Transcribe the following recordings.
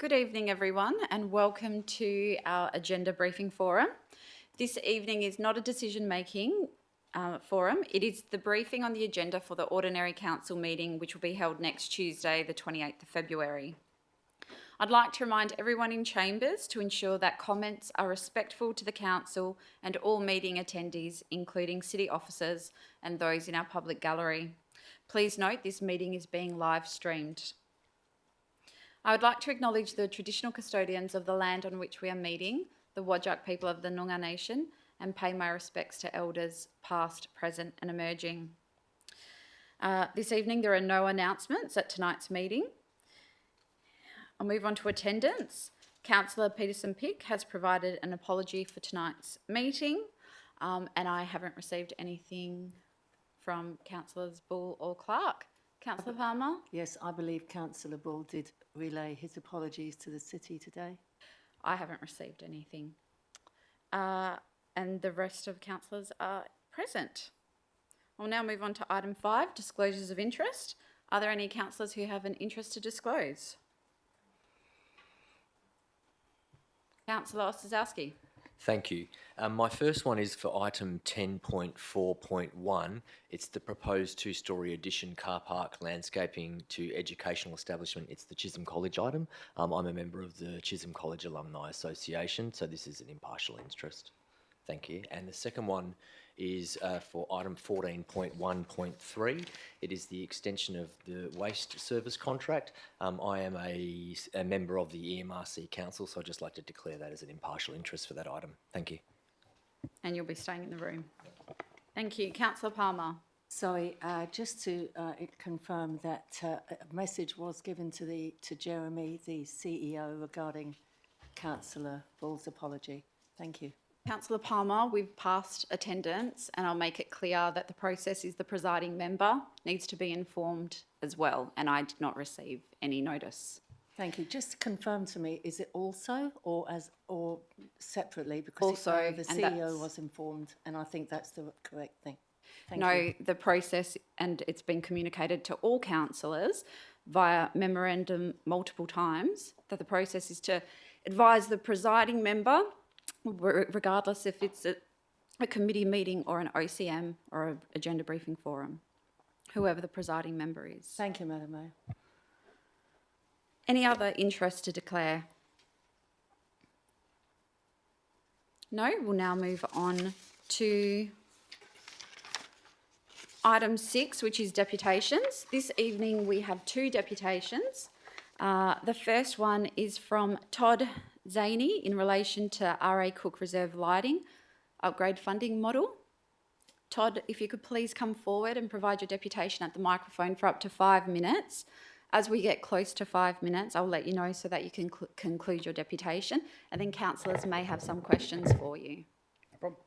Good evening, everyone, and welcome to our Agenda Briefing Forum. This evening is not a decision-making forum. It is the briefing on the agenda for the Ordinary Council meeting, which will be held next Tuesday, the 28th of February. I'd like to remind everyone in chambers to ensure that comments are respectful to the Council and all meeting attendees, including city officers and those in our public gallery. Please note this meeting is being live streamed. I would like to acknowledge the traditional custodians of the land on which we are meeting, the Whadjuk people of the Noongar Nation, and pay my respects to elders past, present and emerging. This evening there are no announcements at tonight's meeting. I'll move on to attendance. Councillor Peterson-Pick has provided an apology for tonight's meeting, and I haven't received anything from Councillors Bull or Clark. Councillor Palmer? Yes, I believe Councillor Bull did relay his apologies to the city today. I haven't received anything. And the rest of councillors are present. We'll now move on to item 5, disclosures of interest. Are there any councillors who have an interest to disclose? Councillor Ostrzowski. Thank you. My first one is for item 10.4.1. It's the proposed two-storey addition car park landscaping to educational establishment. It's the Chisholm College item. I'm a member of the Chisholm College Alumni Association, so this is an impartial interest. Thank you. And the second one is for item 14.1.3. It is the extension of the waste service contract. I am a member of the EMRC Council, so I'd just like to declare that as an impartial interest for that item. Thank you. And you'll be staying in the room. Thank you. Councillor Palmer. Sorry, just to confirm that a message was given to Jeremy, the CEO, regarding Councillor Bull's apology. Thank you. Councillor Palmer, we've passed attendance and I'll make it clear that the process is the presiding member needs to be informed as well, and I did not receive any notice. Thank you. Just confirm to me, is it also or separately? Because also, the CEO was informed, and I think that's the correct thing. Thank you. No, the process, and it's been communicated to all councillors via memorandum multiple times, that the process is to advise the presiding member, regardless if it's a committee meeting or an OCM or an agenda briefing forum, whoever the presiding member is. Thank you, Madam Mayor. Any other interest to declare? No, we'll now move on to item 6, which is deputations. This evening we have 2 deputations. The first one is from Todd Zaney in relation to RA Cook Reserve Lighting Upgrade Funding Model. Todd, if you could please come forward and provide your deputation at the microphone for up to 5 minutes. As we get close to 5 minutes, I'll let you know so that you can conclude your deputation, and then councillors may have some questions for you. No problem.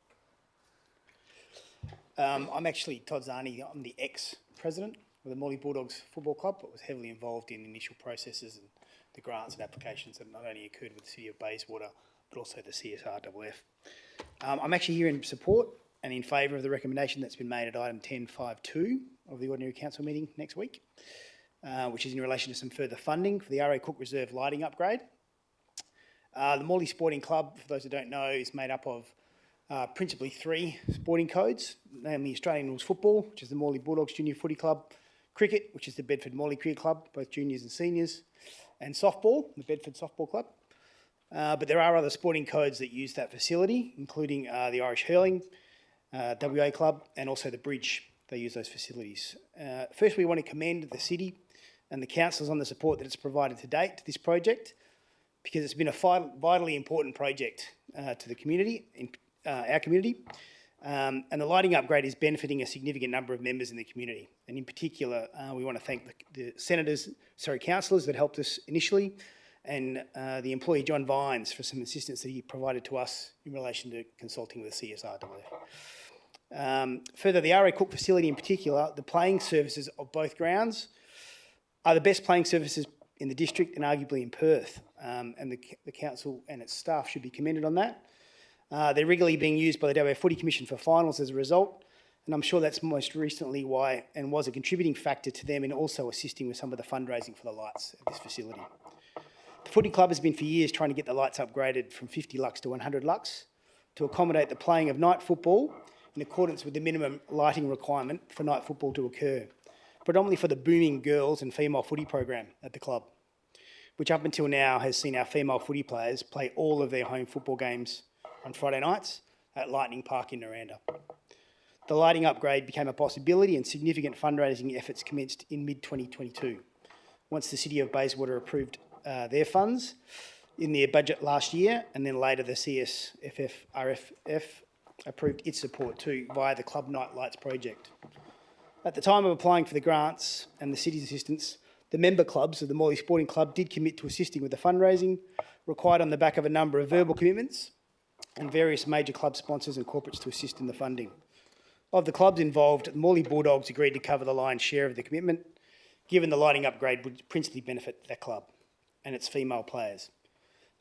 I'm actually Todd Zaney. I'm the ex-president of the Morley Bulldogs Football Club, but was heavily involved in initial processes and the grants and applications that not only occurred with the City of Bayswater, but also the CSRWF. I'm actually here in support and in favour of the recommendation that's been made at item 10.5.2 of the Ordinary Council meeting next week, which is in relation to some further funding for the RA Cook Reserve lighting upgrade. The Morley Sporting Club, for those who don't know, is made up of principally 3 sporting codes, namely Australian Rules Football, which is the Morley Bulldogs Junior Footy Club, Cricket, which is the Bedford Morley Cricket Club, both juniors and seniors, and softball, the Bedford Softball Club. But there are other sporting codes that use that facility, including the Irish Hurling, WA Club, and also the Bridge. They use those facilities. First, we want to commend the City and the councillors on the support that it's provided to date to this project, because it's been a vitally important project to the community, our community. And the lighting upgrade is benefiting a significant number of members in the community. And in particular, we want to thank the councillors that helped us initially, and the employee John Vines for some assistance that he provided to us in relation to consulting with the CSRWF. Further, the RA Cook facility in particular, the playing services of both grounds are the best playing services in the district and arguably in Perth. And the council and its staff should be commended on that. They're regularly being used by the WA Footy Commission for finals as a result, and I'm sure that's most recently why and was a contributing factor to them in also assisting with some of the fundraising for the lights at this facility. The footy club has been for years trying to get the lights upgraded from 50 lux to 100 lux to accommodate the playing of night football in accordance with the minimum lighting requirement for night football to occur, predominantly for the booming girls and female footy program at the club, which up until now has seen our female footy players play all of their home football games on Friday nights at Lightning Park in Naranda. The lighting upgrade became a possibility and significant fundraising efforts commenced in mid-2022, once the City of Bayswater approved their funds in their budget last year, and then later the CSFF RFF approved its support too via the Club Night Lights project. At the time of applying for the grants and the city's assistance, the member clubs of the Morley Sporting Club did commit to assisting with the fundraising required on the back of a number of verbal commitments and various major club sponsors and corporates to assist in the funding. Of the clubs involved, the Morley Bulldogs agreed to cover the lion's share of the commitment, given the lighting upgrade would principally benefit that club and its female players.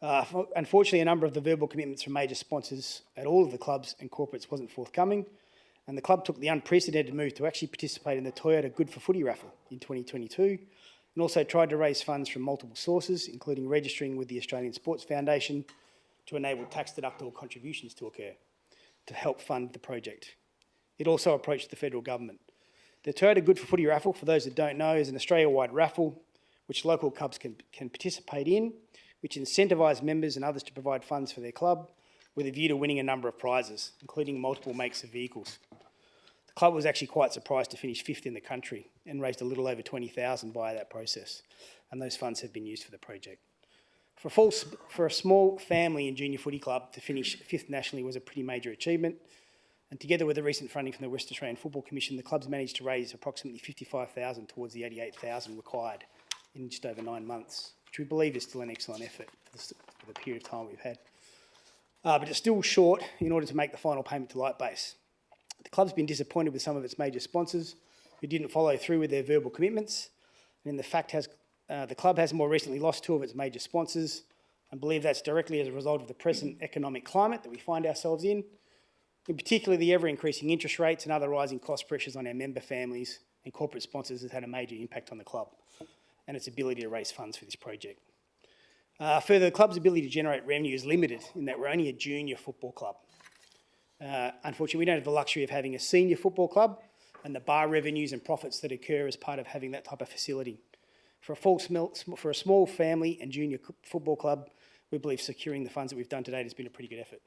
Unfortunately, a number of the verbal commitments from major sponsors at all of the clubs and corporates wasn't forthcoming, and the club took the unprecedented move to actually participate in the Toyota Good for Footy raffle in 2022, and also tried to raise funds from multiple sources, including registering with the Australian Sports Foundation to enable tax-deductible contributions to occur to help fund the project. It also approached the federal government. The Toyota Good for Footy raffle, for those that don't know, is an Australia-wide raffle which local clubs can participate in, which incentivise members and others to provide funds for their club with a view to winning a number of prizes, including multiple makes of vehicles. The club was actually quite surprised to finish 5th in the country and raised a little over $20,000 via that process, and those funds have been used for the project. For a small family and junior footy club to finish 5th nationally was a pretty major achievement, and together with the recent funding from the West Australian Football Commission, the clubs managed to raise approximately $55,000 towards the $88,000 required in just over 9 months, which we believe is still an excellent effort for the period of time we've had. But it's still short in order to make the final payment to Lightbase. The club's been disappointed with some of its major sponsors who didn't follow through with their verbal commitments, and the club has more recently lost 2 of its major sponsors, and believe that's directly as a result of the present economic climate that we find ourselves in particular the ever-increasing interest rates and other rising cost pressures on our member families and corporate sponsors has had a major impact on the club and its ability to raise funds for this project. Further, the club's ability to generate revenue is limited in that we're only a junior football club. Unfortunately, we don't have the luxury of having a senior football club and the bar revenues and profits that occur as part of having that type of facility. For a small family and junior football club, we believe securing the funds that we've done to date has been a pretty good effort.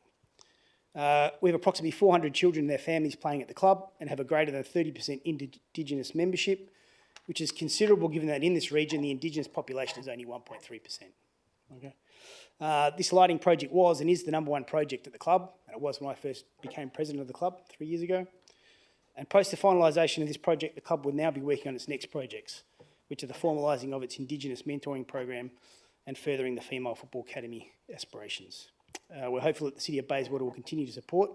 We have approximately 400 children and their families playing at the club and have a greater than 30% Indigenous membership, which is considerable given that in this region the Indigenous population is only 1.3%. Okay. This lighting project was and is the #1 project at the club, and it was when I first became president of the club 3 years ago. And post the finalisation of this project, the club will now be working on its next projects, which are the formalising of its Indigenous mentoring program and furthering the Female Football Academy aspirations. We're hopeful that the City of Bayswater will continue to support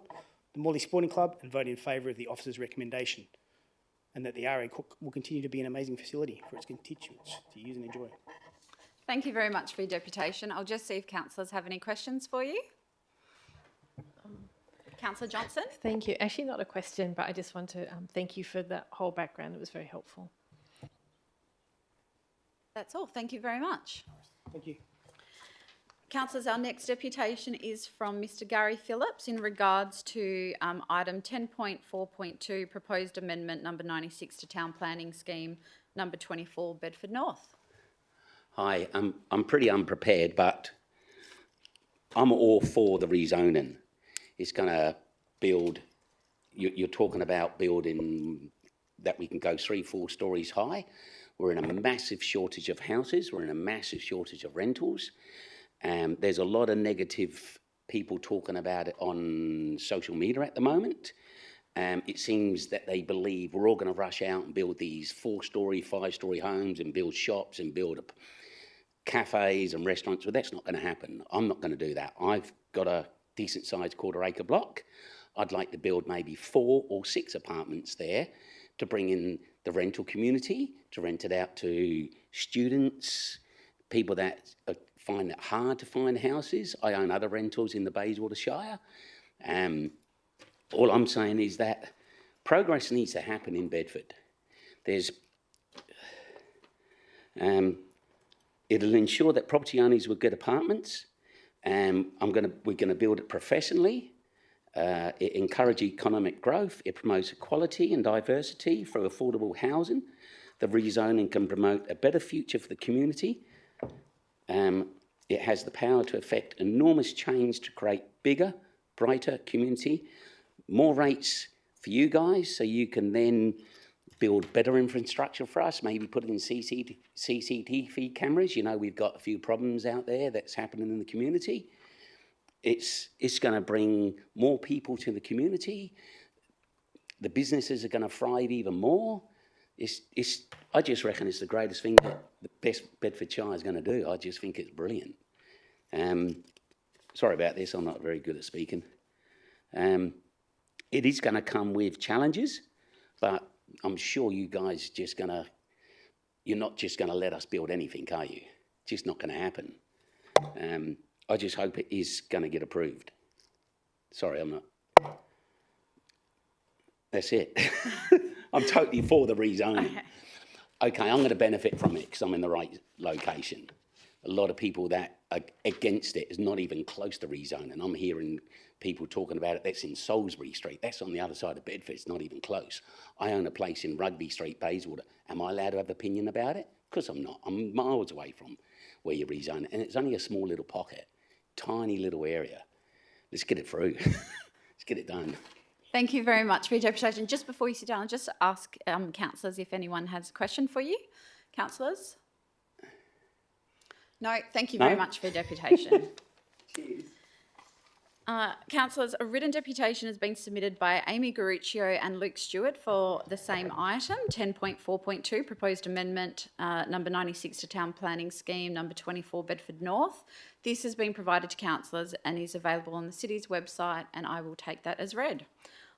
the Morley Sporting Club and vote in favour of the officer's recommendation, and that the RA Cook will continue to be an amazing facility for its constituents to use and enjoy. Thank you very much for your deputation. I'll just see if councillors have any questions for you. Councillor Johnson? Thank you. Actually, not a question, but I just want to thank you for that whole background. It was very helpful. That's all. Thank you very much. Thank you. Councillors, our next deputation is from Mr Gary Phillips in regards to item 10.4.2, proposed amendment number 96 to Town Planning Scheme number 24, Bedford North. Hi, I'm pretty unprepared, but I'm all for the rezoning. It's going to build, you're talking about building that we can go 3-4 stories high. We're in a massive shortage of houses. We're in a massive shortage of rentals. There's a lot of negative people talking about it on social media at the moment. It seems that they believe we're all going to rush out and build these 4-story, 5-story homes and build shops and build cafes and restaurants. Well, that's not going to happen. I'm not going to do that. I've got a decent-sized quarter-acre block. I'd like to build maybe 4 or 6 apartments there to bring in the rental community, to rent it out to students, people that find it hard to find houses. I own other rentals in the Bayswater Shire. All I'm saying is that progress needs to happen in Bedford. It'll ensure that property owners will get apartments. We're going to build it professionally. It encourages economic growth. It promotes equality and diversity through affordable housing. The rezoning can promote a better future for the community. It has the power to effect enormous change to create bigger, brighter community, more rates for you guys, so you can then build better infrastructure for us, maybe put in CCTV cameras. You know, we've got a few problems out there that's happening in the community. It's going to bring more people to the community. The businesses are going to thrive even more. I just reckon it's the greatest thing that the best Bedfordshire is going to do. I just think it's brilliant. Sorry about this, I'm not very good at speaking. It is going to come with challenges, but I'm sure you guys you're not just going to let us build anything, are you? It's just not going to happen. I just hope it is going to get approved. Sorry, I'm not. That's it. I'm totally for the rezoning. Okay, I'm going to benefit from it because I'm in the right location. A lot of people that are against it is not even close to rezoning. I'm hearing people talking about it. That's in Salisbury Street. That's on the other side of Bedford. It's not even close. I own a place in Rugby Street, Bayswater. Am I allowed to have an opinion about it? Of course I'm not. I'm miles away from where you rezone, and it's only a small little pocket, tiny little area. Let's get it through. Let's get it done. Thank you very much for your deputation. Just before you sit down, I'll just ask councillors if anyone has a question for you. Councillors? No, thank you very much for your deputation. Cheers. Councillors, a written deputation has been submitted by Amy Garuccio and Luke Stewart for the same item, 10.4.2, proposed amendment number 96 to Town Planning Scheme number 24 Bedford North. This has been provided to councillors and is available on the city's website, and I will take that as read.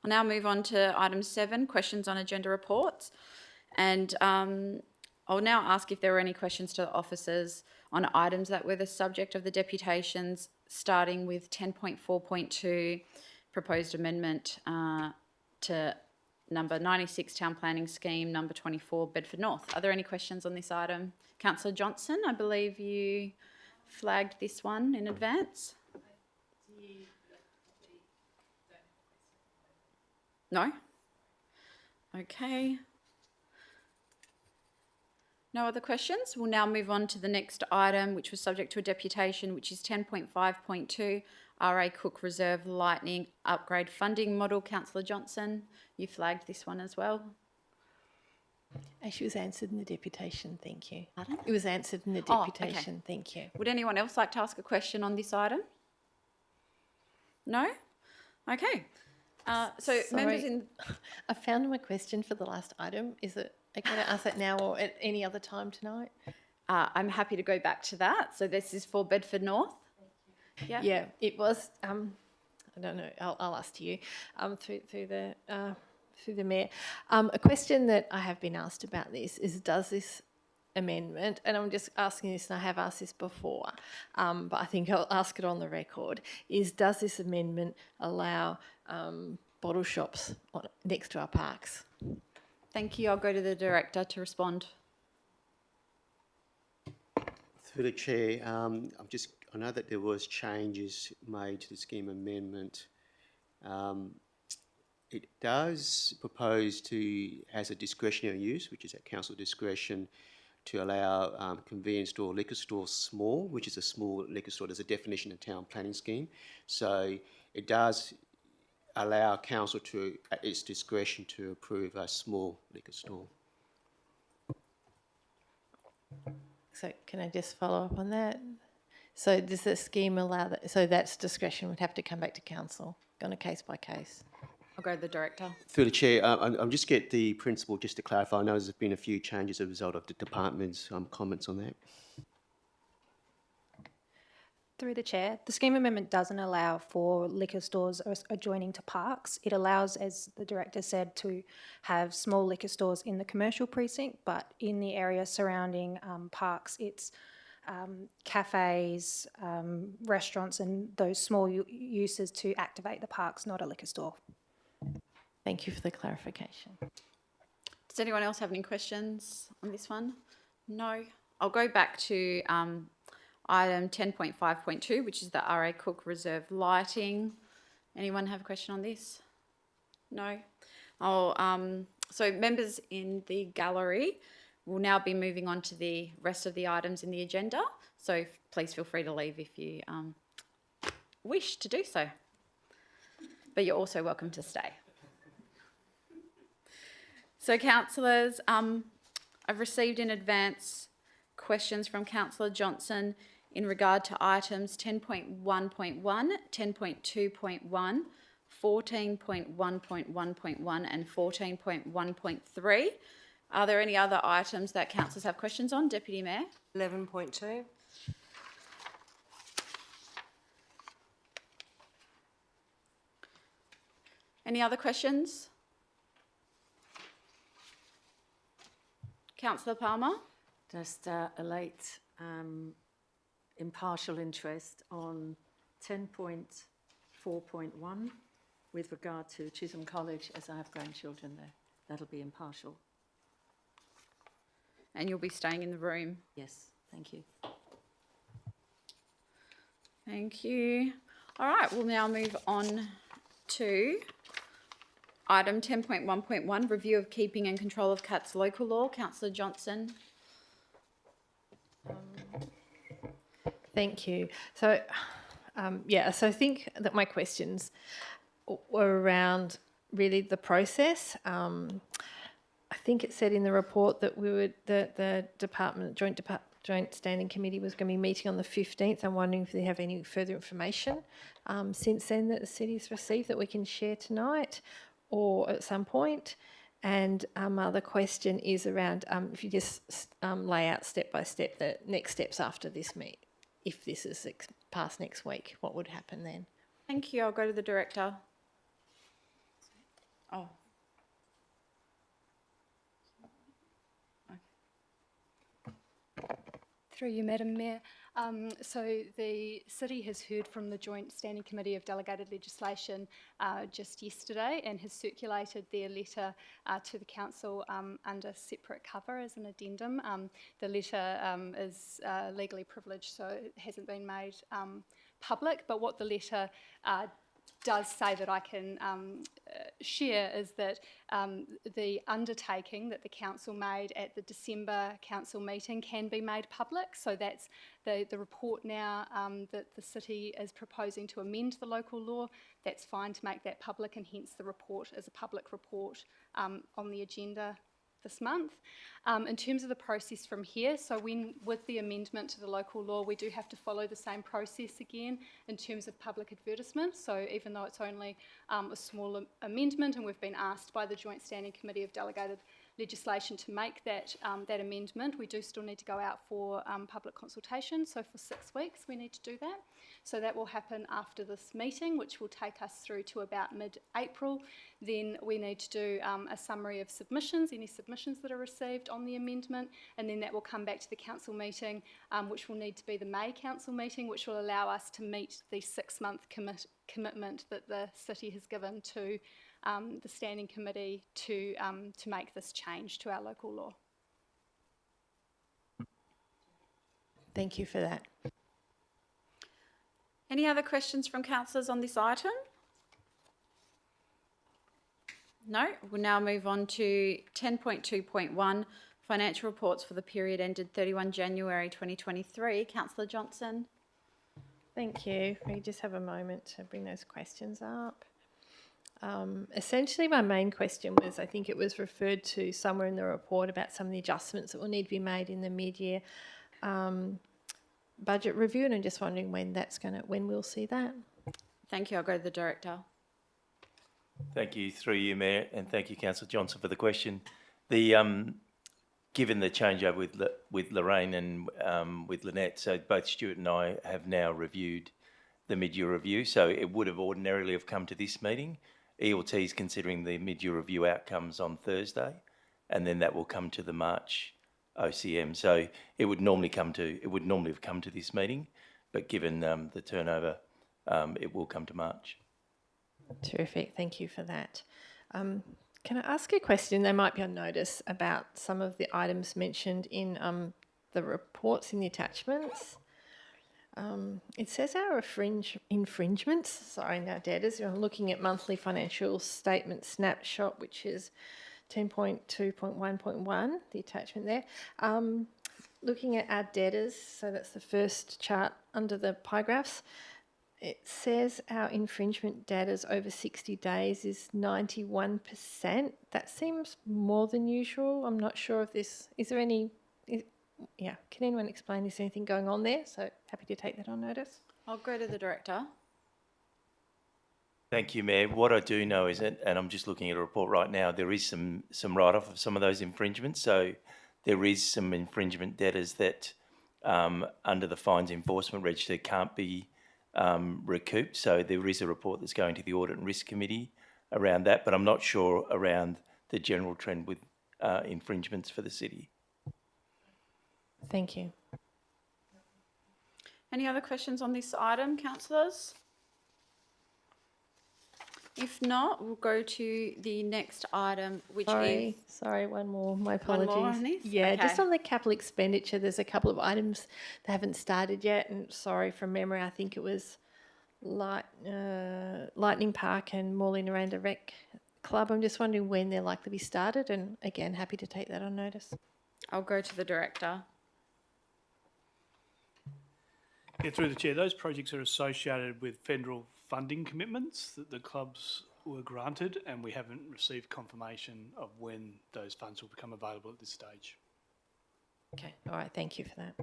I'll now move on to item 7, questions on agenda reports. And I'll now ask if there are any questions to the officers on items that were the subject of the deputations, starting with 10.4.2, proposed amendment to number 96 Town Planning Scheme number 24 Bedford North. Are there any questions on this item? Councillor Johnson, I believe you flagged this one in advance. No? Okay. No other questions? We'll now move on to the next item, which was subject to a deputation, which is 10.5.2, RA Cook Reserve Lightning Upgrade Funding Model. Councillor Johnson, you flagged this one as well. Actually, it was answered in the deputation, thank you. Pardon? It was answered in the Oh, okay. deputation, thank you. Would anyone else like to ask a question on this item? No? Okay. So members Sorry. in... I found my question for the last item. Is it okay to ask that now or at any other time tonight? I'm happy to go back to that. So this is for Bedford North? Yeah. Yeah, it was. I don't know. I'll ask to you through the mayor. A question that I have been asked about this is: does this amendment, and I'm just asking this, and I have asked this before, but I think I'll ask it on the record: does this amendment allow bottle shops next to our parks? Thank you. I'll go to the director to respond. Through the chair, I know that there was changes made to the scheme amendment. It does propose to, as a discretionary use, which is at council discretion, to allow convenience store, liquor store small, which is a small liquor store. There's a definition in town planning scheme. So it does allow council to, at its discretion, to approve a small liquor store. So can I just follow up on that? So does the scheme allow that? So that's discretion would have to come back to council on a case by case. I'll go to the director. Through the chair, I'm just get the principle just to clarify. I know there's been a few changes as a result of the department's comments on that. Through the chair, the scheme amendment doesn't allow for liquor stores adjoining to parks. It allows, as the director said, to have small liquor stores in the commercial precinct, but in the area surrounding parks, it's cafes, restaurants, and those small uses to activate the parks, not a liquor store. Thank you for the clarification. Does anyone else have any questions on this one? No? I'll go back to item 10.5.2, which is the R.A. Cook Reserve lighting. Anyone have a question on this? No? So members in the gallery will now be moving on to the rest of the items in the agenda. So please feel free to leave if you wish to do so. But you're also welcome to stay. So councillors, I've received in advance questions from Councillor Johnson in regard to items 10.1.1, 10.2.1, 14.1.1.1 and 14.1.3. Are there any other items that councillors have questions on? Deputy Mayor? 11.2. Any other questions? Councillor Palmer? Just a late impartial interest on 10.4.1 with regard to Chisholm College, as I have grandchildren there. That'll be impartial. And you'll be staying in the room. Yes, thank you. Thank you. All right, we'll now move on to item 10.1.1, review of keeping and control of cats local law. Councillor Johnson. Thank you. So, so I think that my questions were around really the process. I think it said in the report that the Joint Standing Committee was going to be meeting on the 15th. I'm wondering if they have any further information since then that the city's received that we can share tonight or at some point. And my other question is around if you just lay out step by step the next steps after this meet. If this is passed next week, what would happen then? Thank you. I'll go to the director. Oh. Through you, Madam Mayor. So the City has heard from the Joint Standing Committee of Delegated Legislation just yesterday and has circulated their letter to the Council under separate cover as an addendum. The letter is legally privileged, so it hasn't been made public, but what the letter does say that I can share is that the undertaking that the council made at the December council meeting can be made public. So that's the report now that the city is proposing to amend the local law. That's fine to make that public, and hence the report is a public report on the agenda this month. In terms of the process from here, so with the amendment to the local law, we do have to follow the same process again in terms of public advertisement. So even though it's only a small amendment, and we've been asked by the Joint Standing Committee of Delegated Legislation to make that amendment, we do still need to go out for public consultation. So for 6 weeks we need to do that. So that will happen after this meeting, which will take us through to about mid-April. Then we need to do a summary of submissions, any submissions that are received on the amendment, and then that will come back to the council meeting, which will need to be the May council meeting, which will allow us to meet the 6-month commitment that the city has given to the Standing Committee to make this change to our local law. Thank you for that. Any other questions from councillors on this item? No, we'll now move on to 10.2.1, financial reports for the period ended 31 January 2023. Councillor Johnson. Thank you. We just have a moment to bring those questions up. Essentially, my main question was, I think it was referred to somewhere in the report about some of the adjustments that will need to be made in the mid-year budget review, and I'm just wondering when we'll see that. Thank you. I'll go to the director. Thank you, through you, Mayor, and thank you, Councillor Johnson, for the question. Given the changeover with Lorraine and with Lynette, so both Stuart and I have now reviewed the mid-year review, so it would have ordinarily have come to this meeting. ELT is considering the mid-year review outcomes on Thursday, and then that will come to the March OCM. So it would normally have come to this meeting, but given the turnover, it will come to March. Terrific. Thank you for that. Can I ask a question? They might be on notice about some of the items mentioned in the reports in the attachments. It says our infringements, sorry, now debtors, I'm looking at monthly financial statement snapshot, which is 10.2.1.1, the attachment there. Looking at our debtors, so that's the first chart under the pie graphs, it says our infringement debtors over 60 days is 91%. That seems more than usual. I'm not sure if this, is there any, yeah, can anyone explain, is there anything going on there? So happy to take that on notice. I'll go to the director. Thank you, Mayor. What I do know is, and I'm just looking at a report right now, there is some write-off of some of those infringements. So there is some infringement debtors that under the fines enforcement register can't be recouped. So there is a report that's going to the Audit and Risk Committee around that, but I'm not sure around the general trend with infringements for the city. Thank you. Any other questions on this item, councillors? If not, we'll go to the next item, which is... Sorry, one more. My One apologies. more on this? Yeah, just Okay. on the capital expenditure, there's a couple of items that haven't started yet. And sorry, from memory, I think it was Lightning Park and Morley Naranda Rec Club. I'm just wondering when they're likely to be started. And again, happy to take that on notice. I'll go to the director. Yeah, through the chair, those projects are associated with federal funding commitments that the clubs were granted, and we haven't received confirmation of when those funds will become available at this stage. Okay, all right, thank you for that.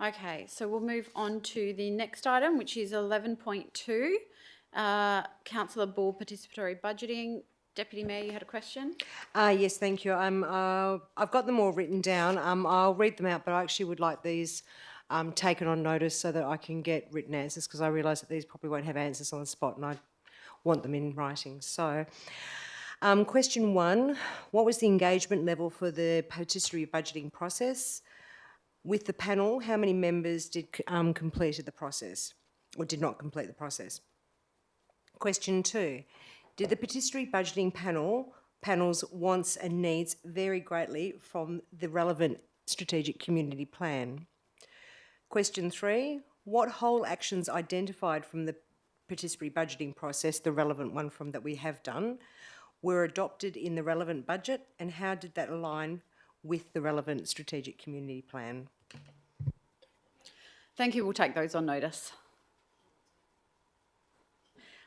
Okay, so we'll move on to the next item, which is 11.2, Councillor Ball participatory budgeting. Deputy Mayor, you had a question? Yes, thank you. I've got them all written down. I'll read them out, but I actually would like these taken on notice so that I can get written answers, because I realise that these probably won't have answers on the spot and I want them in writing. So, question 1, what was the engagement level for the participatory budgeting process? With the panel, how many members did completed the process or did not complete the process? Question 2, did the participatory budgeting panel's wants and needs vary greatly from the relevant strategic community plan? Question 3, what whole actions identified from the participatory budgeting process, the relevant one from that we have done, were adopted in the relevant budget, and how did that align with the relevant strategic community plan? Thank you, we'll take those on notice.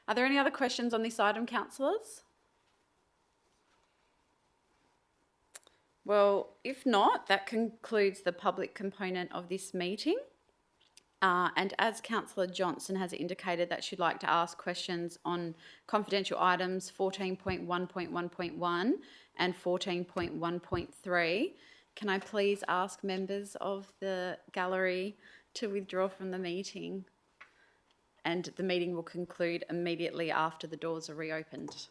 Are there any other questions on this item, councillors? Well, if not, that concludes the public component of this meeting. And as Councillor Johnson has indicated that she'd like to ask questions on confidential items 14.1.1.1 and 14.1.3, can I please ask members of the gallery to withdraw from the meeting? And the meeting will conclude immediately after the doors are reopened.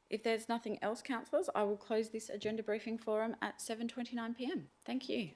If there's nothing else, councillors, I will close this agenda briefing forum at 7:29 p.m. Thank you.